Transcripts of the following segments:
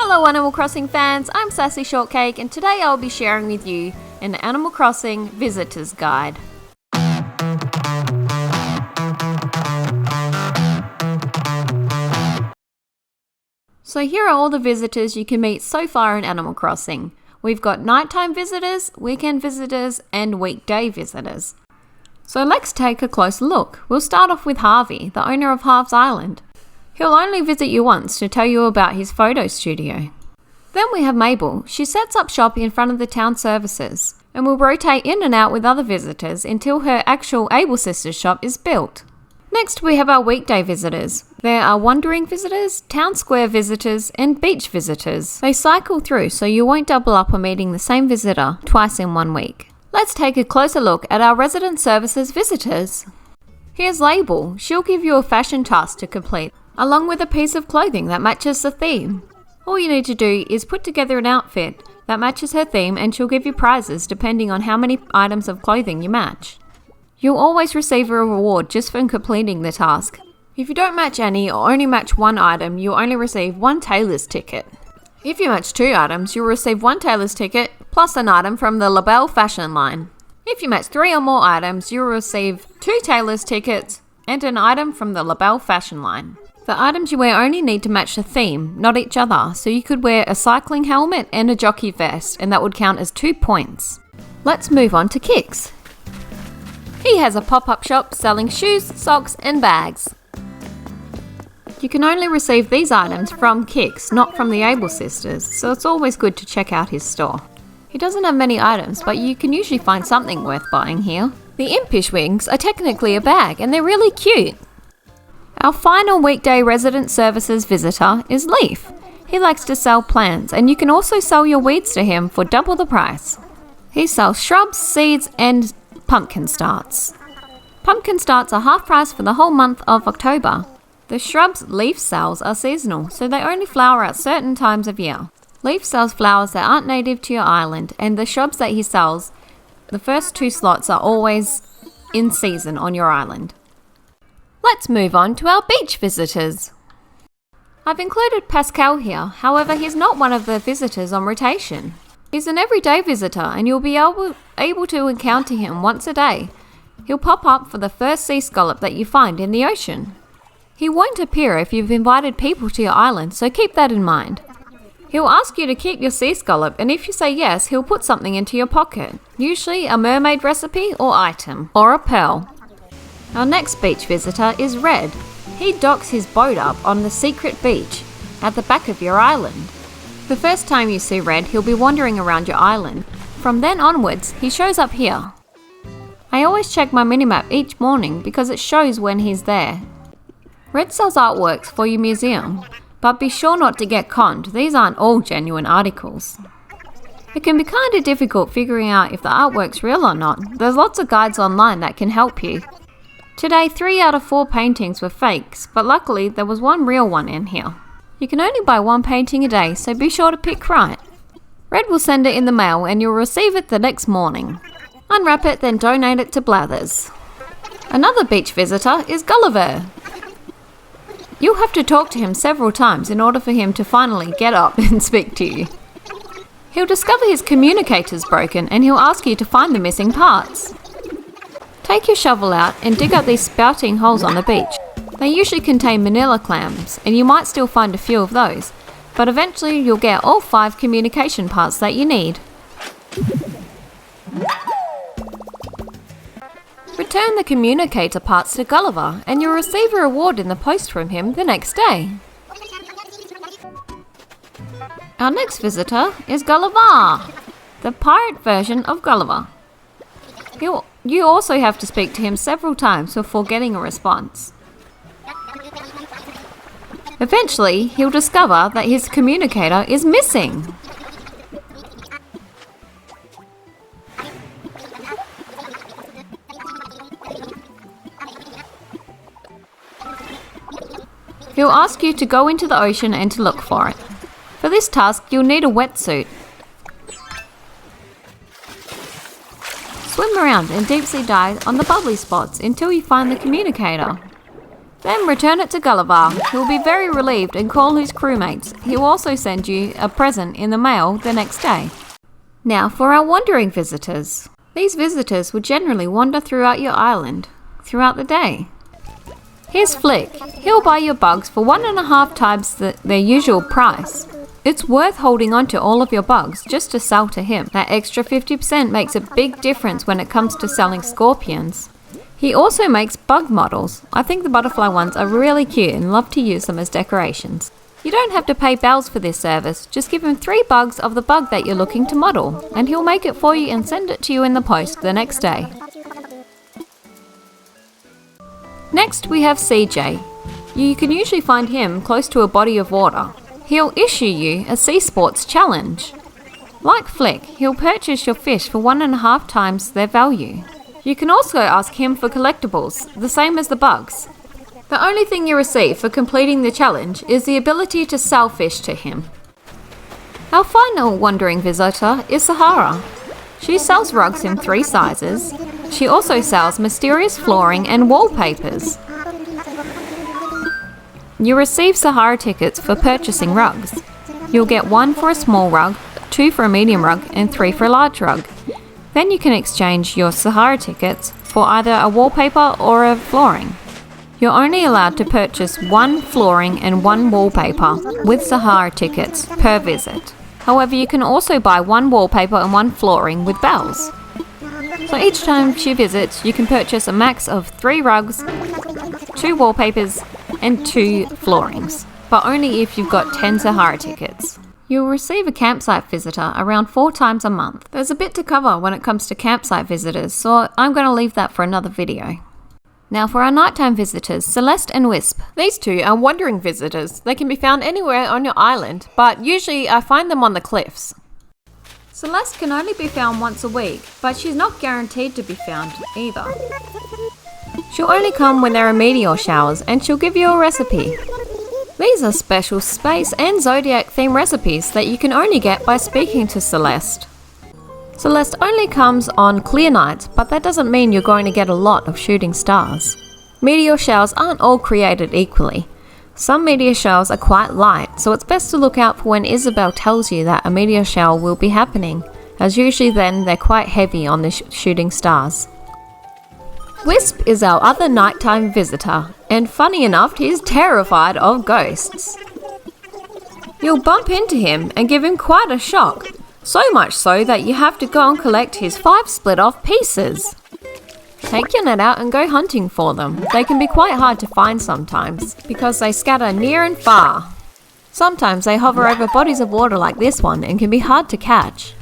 Hello Animal Crossing fans, I'm Sassy Shortcake and today I'll be sharing with you an Animal Crossing Visitor's Guide. So here are all the visitors you can meet so far in Animal Crossing. We've got nighttime visitors, weekend visitors, and weekday visitors. So let's take a closer look. We'll start off with Harvey, the owner of Harv's Island. He'll only visit you once to tell you about his photo studio. Then we have Mabel. She sets up shop in front of the town services and will rotate in and out with other visitors until her actual Able Sisters shop is built. Next we have our weekday visitors. There are wandering visitors, town square visitors, and beach visitors. They cycle through so you won't double up on meeting the same visitor twice in 1 week. Let's take a closer look at our resident services visitors. Here's Label. She'll give you a fashion task to complete, along with a piece of clothing that matches the theme. All you need to do is put together an outfit that matches her theme and she'll give you prizes depending on how many items of clothing you match. You'll always receive a reward just for completing the task. If you don't match any or only match one item, you'll only receive one tailor's ticket. If you match 2 items, you'll receive 1 tailor's ticket plus an item from the Mabel fashion line. If you match 3 or more items, you'll receive 2 tailor's tickets and an item from the Mabel fashion line. The items you wear only need to match the theme, not each other, so you could wear a cycling helmet and a jockey vest, and that would count as 2 points. Let's move on to Kix. He has a pop-up shop selling shoes, socks, and bags. You can only receive these items from Kix, not from the Able Sisters, so it's always good to check out his store. He doesn't have many items, but you can usually find something worth buying here. The impish wings are technically a bag, and they're really cute. Our final weekday resident services visitor is Leif. He likes to sell plants, and you can also sell your weeds to him for double the price. He sells shrubs, seeds, and pumpkin starts. Pumpkin starts are half price for the whole month of October. The shrubs Leif sells are seasonal, so they only flower at certain times of year. Leif sells flowers that aren't native to your island, and the shrubs that he sells, the first 2 slots are always in season on your island. Let's move on to our beach visitors. I've included Pascal here, however he's not one of the visitors on rotation. He's an everyday visitor and you'll be able to encounter him once a day. He'll pop up for the first sea scallop that you find in the ocean. He won't appear if you've invited people to your island, so keep that in mind. He'll ask you to keep your sea scallop, and if you say yes, he'll put something into your pocket, usually a mermaid recipe or item, or a pearl. Our next beach visitor is Red. He docks his boat up on the secret beach at the back of your island. The first time you see Red, he'll be wandering around your island. From then onwards, he shows up here. I always check my minimap each morning because it shows when he's there. Red sells artworks for your museum, but be sure not to get conned. These aren't all genuine articles. It can be kind of difficult figuring out if the artwork's real or not. There's lots of guides online that can help you. Today, 3 out of 4 paintings were fakes, but luckily there was 1 real one in here. You can only buy 1 painting a day, so be sure to pick right. Red will send it in the mail and you'll receive it the next morning. Unwrap it, then donate it to Blathers. Another beach visitor is Gulliver. You'll have to talk to him several times in order for him to finally get up and speak to you. He'll discover his communicator's broken and he'll ask you to find the missing parts. Take your shovel out and dig up these spouting holes on the beach. They usually contain manila clams, and you might still find a few of those, but eventually you'll get all 5 communication parts that you need. Return the communicator parts to Gulliver, and you'll receive a reward in the post from him the next day. Our next visitor is Gullivarrr, the pirate version of Gulliver. You also have to speak to him several times before getting a response. Eventually, he'll discover that his communicator is missing. He'll ask you to go into the ocean and to look for it. For this task, you'll need a wetsuit. Swim around and deep sea dive on the bubbly spots until you find the communicator. Then return it to Gullivar. He'll be very relieved and call his crewmates. He'll also send you a present in the mail the next day. Now for our wandering visitors. These visitors will generally wander throughout your island throughout the day. Here's Flick. He'll buy your bugs for 1.5 times their usual price. It's worth holding on to all of your bugs just to sell to him. That extra 50% makes a big difference when it comes to selling scorpions. He also makes bug models. I think the butterfly ones are really cute and love to use them as decorations. You don't have to pay bells for this service, just give him 3 bugs of the bug that you're looking to model, and he'll make it for you and send it to you in the post the next day. Next we have CJ. You can usually find him close to a body of water. He'll issue you a sea sports challenge. Like Flick, he'll purchase your fish for 1.5 times their value. You can also ask him for collectibles, the same as the bugs. The only thing you receive for completing the challenge is the ability to sell fish to him. Our final wandering visitor is Sahara. She sells rugs in 3 sizes. She also sells mysterious flooring and wallpapers. You receive Sahara tickets for purchasing rugs. You'll get 1 for a small rug, 2 for a medium rug, and 3 for a large rug. Then you can exchange your Sahara tickets for either a wallpaper or a flooring. You're only allowed to purchase 1 flooring and 1 wallpaper with Sahara tickets per visit. However, you can also buy 1 wallpaper and 1 flooring with bells. So each time she visits, you can purchase a max of 3 rugs, 2 wallpapers, and 2 floorings, but only if you've got 10 Sahara tickets. You'll receive a campsite visitor around 4 times a month. There's a bit to cover when it comes to campsite visitors, so I'm going to leave that for another video. Now for our nighttime visitors, Celeste and Wisp. These 2 are wandering visitors. They can be found anywhere on your island, but usually I find them on the cliffs. Celeste can only be found once a week, but she's not guaranteed to be found either. She'll only come when there are meteor showers, and she'll give you a recipe. These are special space and zodiac theme recipes that you can only get by speaking to Celeste. Celeste only comes on clear nights, but that doesn't mean you're going to get a lot of shooting stars. Meteor showers aren't all created equally. Some meteor showers are quite light, so it's best to look out for when Isabel tells you that a meteor shower will be happening, as usually then they're quite heavy on the shooting stars. Wisp is our other nighttime visitor, and funny enough, he's terrified of ghosts. You'll bump into him and give him quite a shock, so much so that you have to go and collect his 5 split-off pieces. Take your net out and go hunting for them. They can be quite hard to find sometimes, because they scatter near and far. Sometimes they hover over bodies of water like this one and can be hard to catch.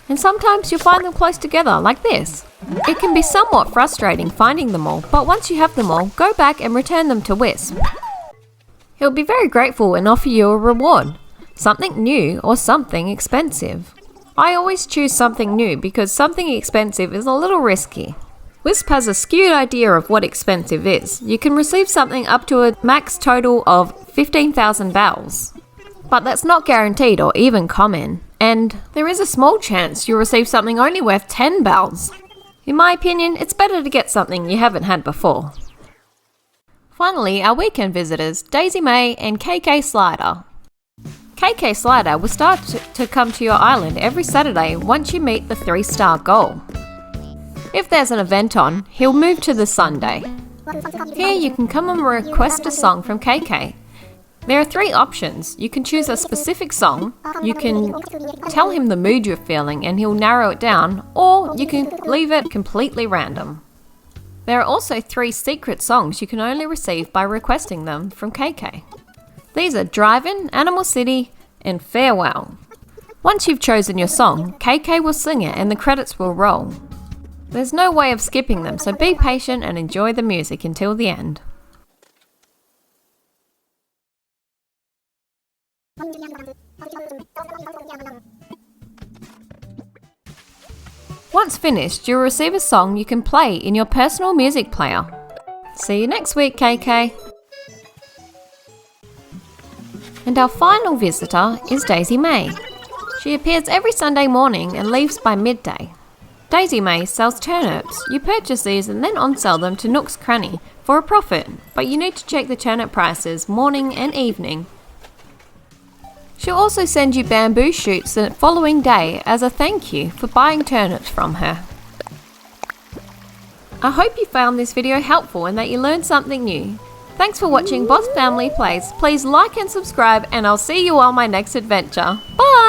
And sometimes you'll find them close together like this. It can be somewhat frustrating finding them all, but once you have them all, go back and return them to Wisp. He'll be very grateful and offer you a reward. Something new or something expensive. I always choose something new because something expensive is a little risky. Wisp has a skewed idea of what expensive is. You can receive something up to a max total of 15,000 bells. But that's not guaranteed or even common. And there is a small chance you'll receive something only worth 10 bells. In my opinion, it's better to get something you haven't had before. Finally, our weekend visitors, Daisy-Mae and KK Slider. KK Slider will start to come to your island every Saturday once you meet the 3-star goal. If there's an event on, he'll move to the Sunday. Here you can come and request a song from KK. There are 3 options. You can choose a specific song, you can tell him the mood you're feeling and he'll narrow it down, or you can leave it completely random. There are also 3 secret songs you can only receive by requesting them from KK. These are Drive-In, Animal City, and Farewell. Once you've chosen your song, KK will sing it and the credits will roll. There's no way of skipping them, so be patient and enjoy the music until the end. Once finished, you'll receive a song you can play in your personal music player. See you next week, KK! And our final visitor is Daisy-Mae. She appears every Sunday morning and leaves by midday. Daisy-Mae sells turnips. You purchase these and then on-sell them to Nook's Cranny for a profit, but you need to check the turnip prices morning and evening. She'll also send you bamboo shoots the following day as a thank you for buying turnips from her. I hope you found this video helpful and that you learned something new. Thanks for watching Boss Family Plays. Please like and subscribe, and I'll see you on my next adventure. Bye!